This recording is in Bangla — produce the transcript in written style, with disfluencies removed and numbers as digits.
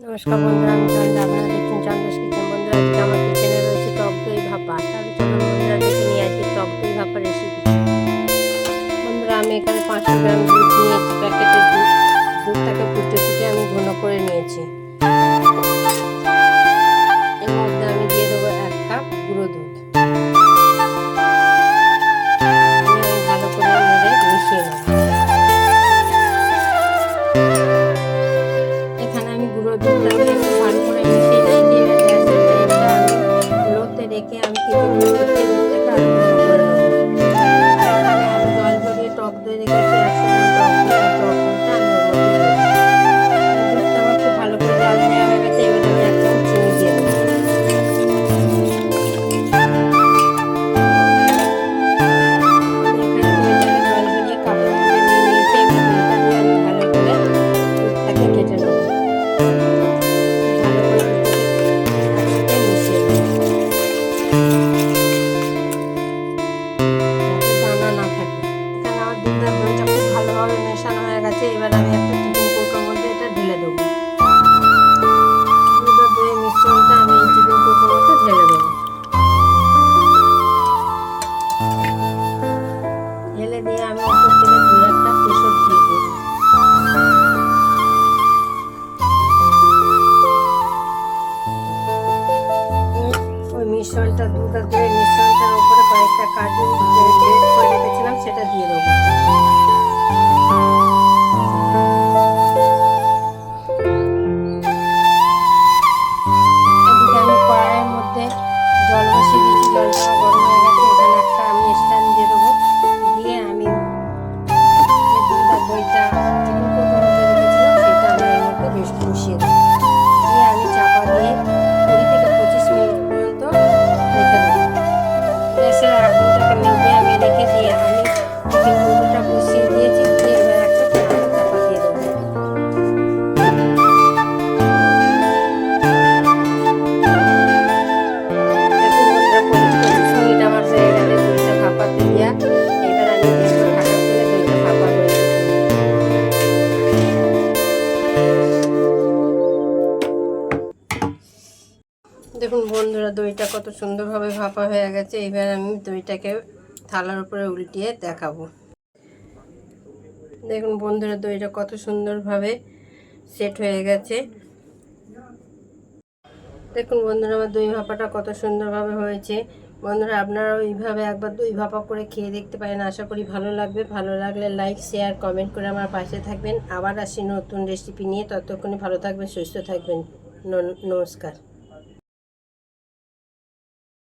নমস্কার বন্ধুরা, আমি চন্দ্রা। আপনারা দেখছেন চন্দ্রাস কিচেন। বন্ধুরা, আজকে আমার কিচেনে রয়েছে টক দই ভাপা। তাহলে চলুন বন্ধুরা দেখে নিই আজকে টক দই ভাপা রেসিপি। বন্ধুরা, আমি এখানে 500 গ্রাম দুধ নিয়েছি, প্যাকেটের দুধ। দুধটাকে ফুটে আমি ঘন করে নিয়েছি। এর মধ্যে আমি দিয়ে দেবো 1 কাপ গুঁড়ো দুধ। আমি ভালো করে নেড়ে মিশিয়ে নেব। এখানে আমি গুঁড়ো দুধটাকে একটু ভালো করে মিশিয়ে নিয়েছি। গ্যাসের ফ্লেমটা আমি লোতে রেখে আমি কিছুক্ষণ ফুটিয়ে দুধটাকে আরো ঘন করে নেব। আর এখানে আমি জল ঝরিয়ে টক দই রেখেছি, 100 গ্রাম টক দই। আর টক দইটা আমি ওর মধ্যে দেবো। দুধটা আমার খুব ভালো করে জাল দেওয়া হয়ে গেছে। এবার আমি 1 চামচ চিনি দিয়ে দেবো। আমি এখানে দইটাকে জল ঝরিয়ে কাপের মধ্যে নিয়ে নিয়েছি। এবার দইটা দিয়ে আমি ভালো করে দুধটাকে ঘেটে নেব। ভালো করে একসাথে মিশিয়ে নেব যাতে দানা না থাকে। এখানে আমার দুধ আর দইটা খুব ভালোভাবে মেশানো হয়ে গেছে। এবার আমি একটা টিফিন কৌটোর মধ্যে এটা ঢেলে দেবো। দুধ আর দইয়ের মিশ্রণটা আমি এই টিফিন কৌটোর মধ্যে ঢেলে দেবো। ঢেলে দিয়ে আমি ওপর থেকে 2-1টা কেশর দিয়ে দেবো। ওই মিশ্রণটা, দুধ আর দইয়ের মিশ্রণটার উপরে কয়েকটা কাজু গ্রেট করে রেখেছিলাম, সেটা দিয়ে দেবো। এদিকে আমি কড়াইয়ের মধ্যে জল বসিয়ে দিয়েছি। জলটা গরম হয়ে গেছে। এখানে একটা আমি স্ট্যান্ড দিয়ে দেবো। দিয়ে আমি যে দুধ আর দইটা টিফিন কৌটোর মধ্যে রেখেছিলাম সেটা আমি এর মধ্যে বসিয়ে দেবো। দিয়ে আমি চাপা দিয়ে 20 থেকে 25 মিনিট পর্যন্ত রেখে দেবো। গ্যাসের আগুনটাকে মিডিয়ামে রেখে দিয়ে আমি টিফিন কৌটোটা বসিয়ে দিয়েছি। দিয়ে এবার একটা চাপা দিয়ে দেবো। দেখুন বন্ধুরা, 25 মিনিট আমার হয়ে গেলে দইটা ভাপাতে দিয়া। এবার আমি দেখবো ঢাকা খুলে দইটা ভাপা হয়েছে। দেখুন বন্ধুরা, দইটা কত সুন্দরভাবে ভাপা হয়ে গেছে। এবার আমি দইটাকে থালার উপরে উল্টিয়ে দেখাবো। দেখুন বন্ধুরা, দইটা কত সুন্দরভাবে সেট হয়ে গেছে। দেখুন বন্ধুরা, আমার দই ভাপাটা কত সুন্দরভাবে হয়েছে। বন্ধুরা, আপনারাও এইভাবে একবার দই ভাপা করে খেয়ে দেখতে পারেন। আশা করি ভালো লাগবে। ভালো লাগলে লাইক, শেয়ার, কমেন্ট করে আমার পাশে থাকবেন। আবার আসি নতুন রেসিপি নিয়ে। ততক্ষণে ভালো থাকবেন, সুস্থ থাকবেন। নমস্কার।